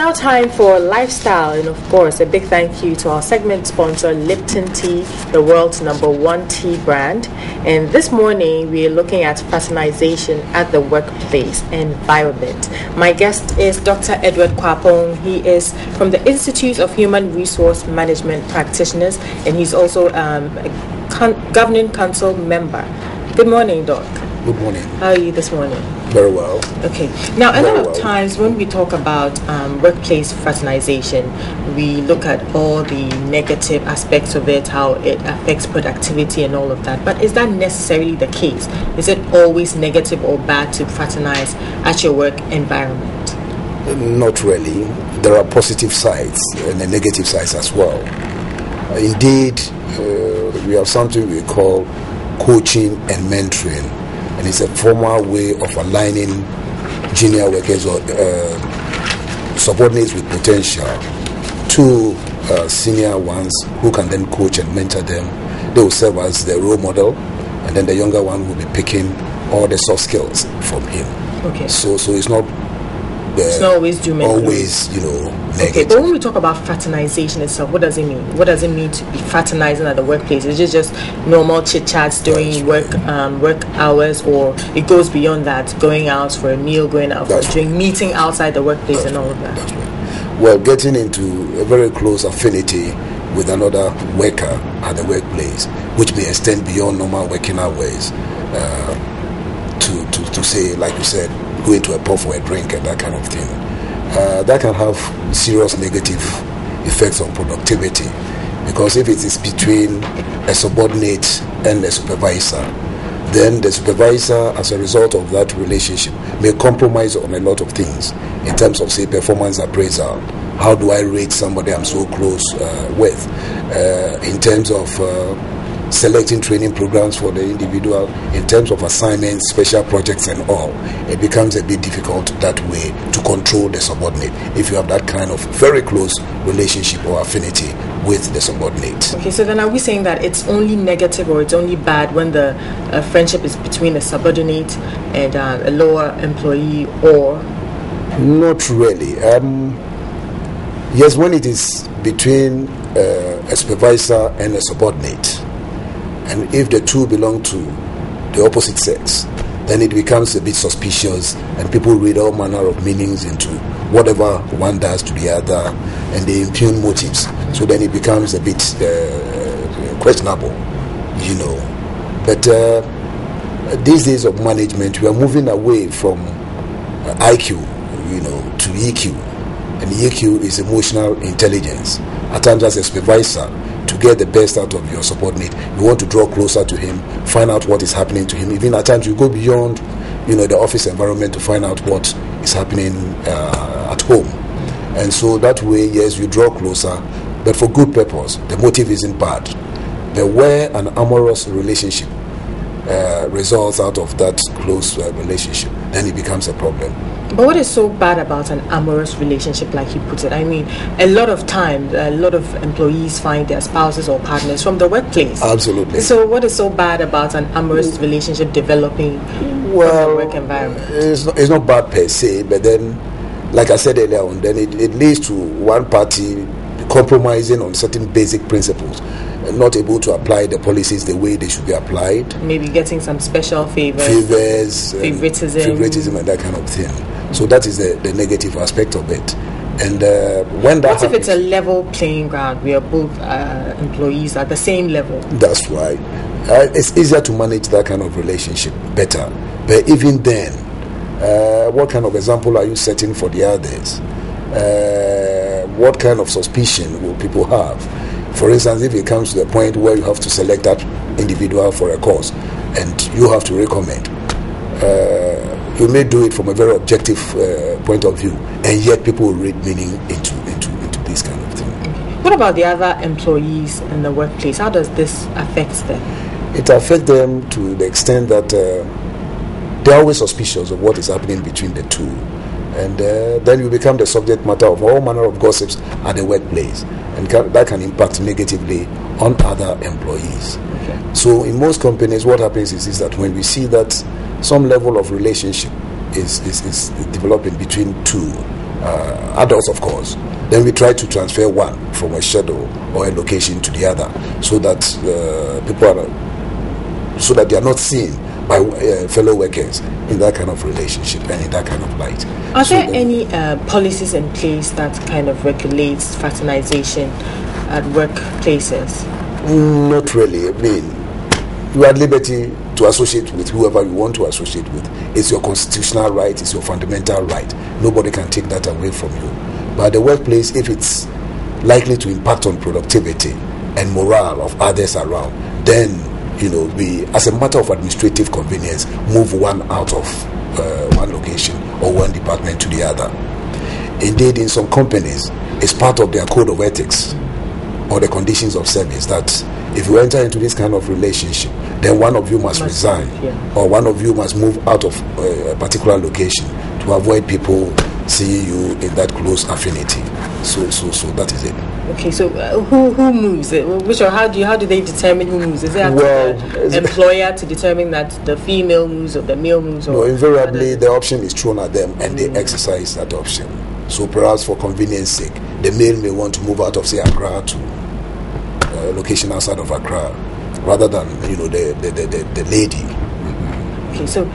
Now time for lifestyle, and of course a big thank you to our segment sponsor Lipton Tea, the world's #1 tea brand. And this morning we are looking at fraternization at the workplace environment. My guest is Dr. Edward Kwapong. He is from the Institute of Human Resource Management Practitioners, and he's also a governing council member. Good morning, Doc. Good morning. How are you this morning? Very well. Okay. Now, a lot of times when we talk about workplace fraternization, we look at all the negative aspects of it, how it affects productivity and all of that. But is that necessarily the case? Is it always negative or bad to fraternize at your work environment? Not really. There are positive sides and the negative sides as well. Indeed, we have something we call coaching and mentoring. And it's a formal way of aligning junior workers or subordinates with potential to senior ones who can then coach and mentor them. They will serve as the role model, and then the younger one will be picking all the soft skills from him. Okay. So it's not always doom and gloom. Always, negative. Okay, but when we talk about fraternization itself, what does it mean? What does it mean to be fraternizing at the workplace? Is it just normal chit chats during work hours, or it goes beyond that, going out for a meal, going out for a drink, meeting outside the workplace, and all of that? That's right. Well, getting into a very close affinity with another worker at the workplace, which may extend beyond normal working hours, to say, like you said, going to a pub for a drink and that kind of thing. That can have serious negative effects on productivity, because if it is between a subordinate and a supervisor, then the supervisor, as a result of that relationship, may compromise on a lot of things in terms of, say, performance appraisal. How do I rate somebody I'm so close with? In terms of selecting training programs for the individual, in terms of assignments, special projects and all, it becomes a bit difficult that way to control the subordinate if you have that kind of very close relationship or affinity with the subordinate. Okay, so then are we saying that it's only negative or it's only bad when the friendship is between a subordinate and a lower employee, or? Not really. Yes, when it is between a supervisor and a subordinate, and if the two belong to the opposite sex, then it becomes a bit suspicious, and people read all manner of meanings into whatever one does to the other, and they impugn motives. So then it becomes a bit questionable, But these days of management, we are moving away from IQ, to EQ. And EQ is emotional intelligence. At times, as a supervisor, to get the best out of your subordinate, you want to draw closer to him, find out what is happening to him. Even at times, you go beyond, the office environment to find out what is happening at home. And so that way, yes, you draw closer, but for good purpose. The motive isn't bad. But where an amorous relationship results out of that close relationship, then it becomes a problem. But what is so bad about an amorous relationship, like you put it? I mean, a lot of times, a lot of employees find their spouses or partners from the workplace. Absolutely. So what is so bad about an amorous relationship developing in the work environment? It's not bad per se, but then, like I said earlier on, then it leads to one party compromising on certain basic principles, not able to apply the policies the way they should be applied. Maybe getting some special favoritism and that kind of thing. So that is the negative aspect of it. And when that if it's a level playing ground, we are both employees at the same level? That's right. It's easier to manage that kind of relationship better. But even then, what kind of example are you setting for the others? What kind of suspicion will people have? For instance, if it comes to the point where you have to select that individual for a course and you have to recommend, you may do it from a very objective point of view, and yet people will read meaning into this kind of thing. What about the other employees in the workplace? How does this affect them? It affects them to the extent that they're always suspicious of what is happening between the two. And then you become the subject matter of all manner of gossips at the workplace, and that can impact negatively on other employees. Okay. So in most companies, what happens is that when we see that some level of relationship is developing between two, adults, of course. Then we try to transfer one from a schedule or a location to the other, so that they are not seen by fellow workers in that kind of relationship and in that kind of light. Are there any policies in place that kind of regulates fraternization at workplaces? Not really. I mean, you are at liberty to associate with whoever you want to associate with. It's your constitutional right, it's your fundamental right. Nobody can take that away from you. But at the workplace, if it's likely to impact on productivity and morale of others around, then we, as a matter of administrative convenience, move one out of one location or one department to the other. Indeed, in some companies, it's part of their code of ethics or the conditions of service that if you enter into this kind of relationship, then one of you must resign, or one of you must move out of a particular location to avoid people seeing you in that close affinity. So that is it. Okay, so who moves? How do they determine who moves? Is it up to the employer to determine that the female moves or the male moves? No, invariably the option is thrown at them and they exercise that option. So perhaps for convenience sake, the male may want to move out of, say, Accra to a location outside of Accra, rather than the lady. Okay, so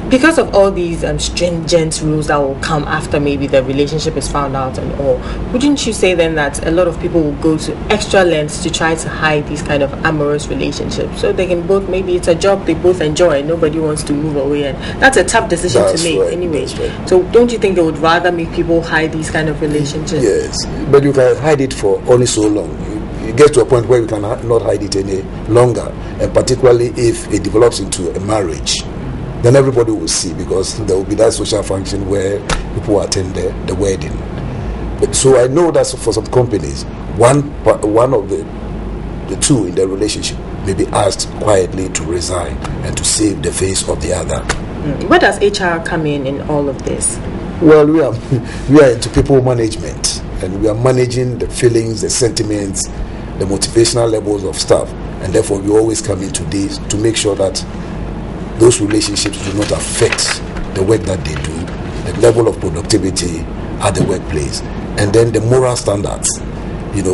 because of all these stringent rules that will come after maybe the relationship is found out and all, wouldn't you say then that a lot of people will go to extra lengths to try to hide these kind of amorous relationships, so they can both, maybe it's a job they both enjoy and nobody wants to move away, and that's a tough decision to make anyway. Right. So don't you think they would rather make people hide these kind of relationships? Yes, but you can hide it for only so long. You get to a point where you cannot hide it any longer, and particularly if it develops into a marriage, then everybody will see, because there will be that social function where people attend the wedding. But so I know that for some companies, one of the two in the relationship may be asked quietly to resign and to save the face of the other. Where does HR come in all of this? Well, we are into people management, and we are managing the feelings, the sentiments, the motivational levels of staff, and therefore we always come into this to make sure that those relationships do not affect the work that they do, the level of productivity at the workplace, and then the moral standards.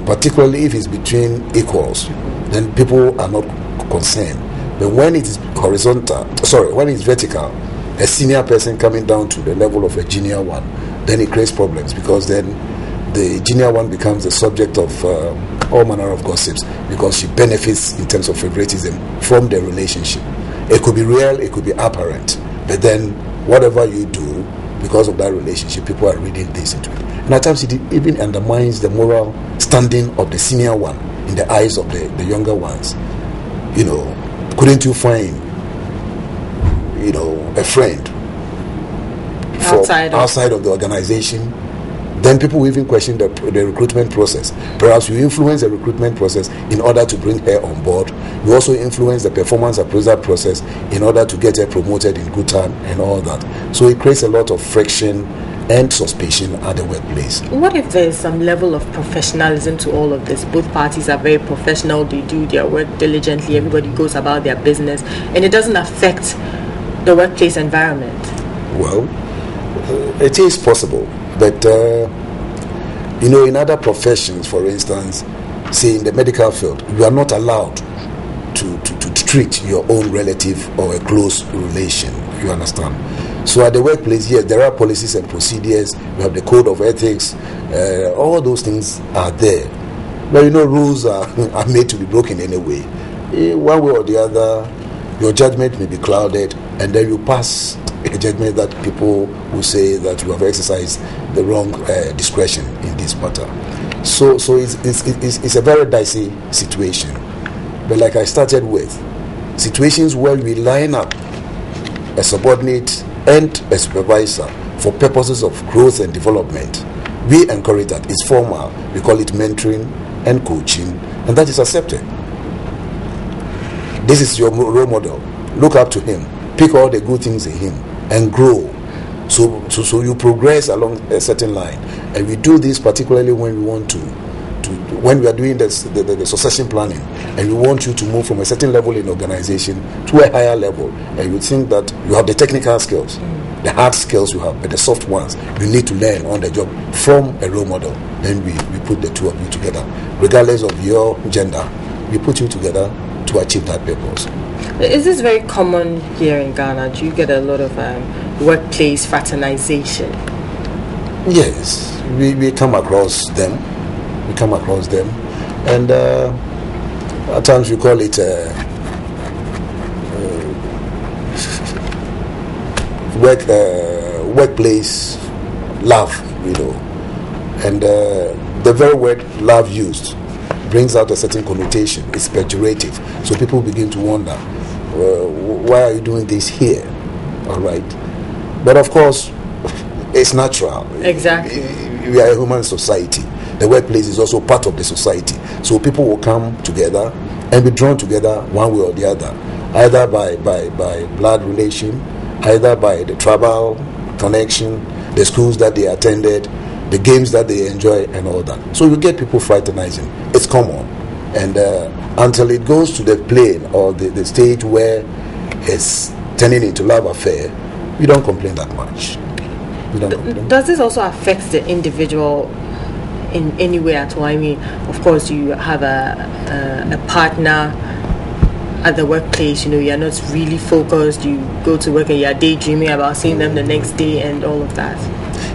Particularly if it's between equals, then people are not concerned. But when it is when it's vertical, a senior person coming down to the level of a junior one, then it creates problems, because then the junior one becomes the subject of all manner of gossips, because she benefits in terms of favoritism from the relationship. It could be real, it could be apparent, but then whatever you do, because of that relationship, people are reading this into it. And at times it even undermines the moral standing of the senior one in the eyes of the younger ones. Couldn't you find, a friend outside of the organization? Then people will even question the recruitment process. Perhaps you influence the recruitment process in order to bring her on board. You also influence the performance appraisal process in order to get her promoted in good time and all that. So it creates a lot of friction and suspicion at the workplace. What if there is some level of professionalism to all of this? Both parties are very professional, they do their work diligently, everybody goes about their business, and it doesn't affect the workplace environment. Well, it is possible. But, in other professions, for instance, say in the medical field, you are not allowed to treat your own relative or a close relation, you understand? So at the workplace, yes, there are policies and procedures, you have the code of ethics, all those things are there. But, rules are made to be broken anyway. One way or the other, your judgment may be clouded, and then you pass a judgment that people will say that you have exercised the wrong discretion in this matter. So it's a very dicey situation. But like I started with, situations where we line up a subordinate and a supervisor for purposes of growth and development, we encourage that. It's formal. We call it mentoring and coaching, and that is accepted. This is your role model. Look up to him. Pick all the good things in him and grow. So you progress along a certain line. And we do this particularly when we want to when we are doing the succession planning, and we want you to move from a certain level in organization to a higher level, and you think that you have the technical skills, the hard skills you have, but the soft ones you need to learn on the job from a role model. Then we put the two of you together, regardless of your gender. We put you together to achieve that purpose. Is this very common here in Ghana? Do you get a lot of workplace fraternization? Yes, we come across them. And at times we call it workplace love, and the very word love used brings out a certain connotation. It's pejorative, so people begin to wonder, why are you doing this here? All right, but of course it's natural. Exactly. We are a human society. The workplace is also part of the society, so people will come together and be drawn together one way or the other, either by blood relation, either by the tribal connection, the schools that they attended, the games that they enjoy, and all that. So you get people fraternizing. It's common, and until it goes to the plane or the stage where it's turning into love affair, we don't complain that much. Does this also affect the individual in any way at all? I mean, of course, you have a partner at the workplace, you're not really focused, you go to work and you're daydreaming about seeing them the next day and all of that.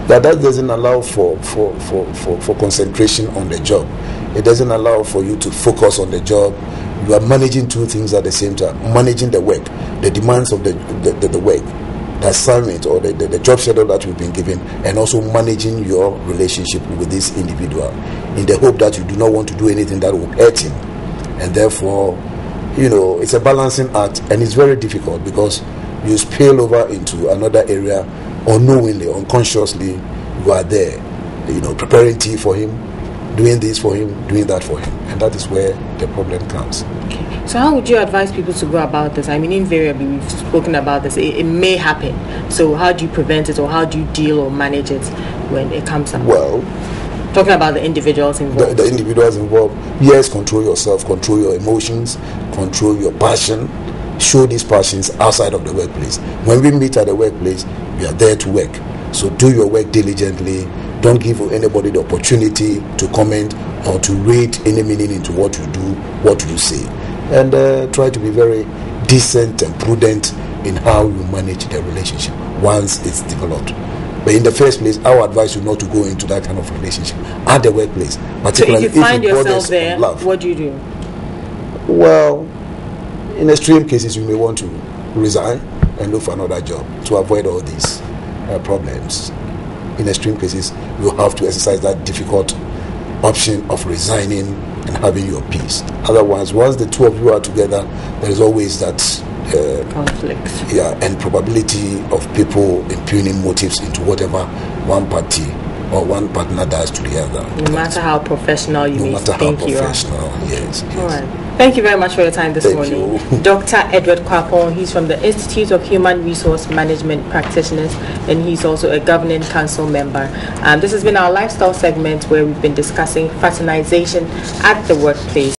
That doesn't allow for concentration on the job. It doesn't allow for you to focus on the job. You are managing two things at the same time: managing the work, the demands of the work, the assignment or the job schedule that you've been given, and also managing your relationship with this individual in the hope that you do not want to do anything that will hurt him. And therefore, it's a balancing act, and it's very difficult because you spill over into another area unknowingly, unconsciously. You are there, preparing tea for him, doing this for him, doing that for him, and that is where the problem comes. Okay. So how would you advise people to go about this? I mean, invariably, we've spoken about this. It may happen. So how do you prevent it, or how do you deal or manage it when it comes up? Well, talking about the individuals involved. The individuals involved, yes, control yourself, control your emotions, control your passion. Show these passions outside of the workplace. When we meet at the workplace, we are there to work. So do your work diligently. Don't give anybody the opportunity to comment or to read any meaning into what you do, what you say. And try to be very decent and prudent in how you manage the relationship once it's developed. But in the first place, I would advise you not to go into that kind of relationship at the workplace. Particularly so if you find yourself there, what do you do? Well, in extreme cases, you may want to resign and look for another job to avoid all these problems. In extreme cases, you have to exercise that difficult option of resigning and having your peace. Otherwise, once the two of you are together, there is always that conflict. Yeah, and probability of people impugning motives into whatever one party or one partner does to the other. No matter how professional you may think you are. Yes. All right. Thank you very much for your time this morning. Dr. Edward Kwapong, he's from the Institute of Human Resource Management Practitioners, and he's also a governing council member. This has been our lifestyle segment where we've been discussing fraternization at the workplace.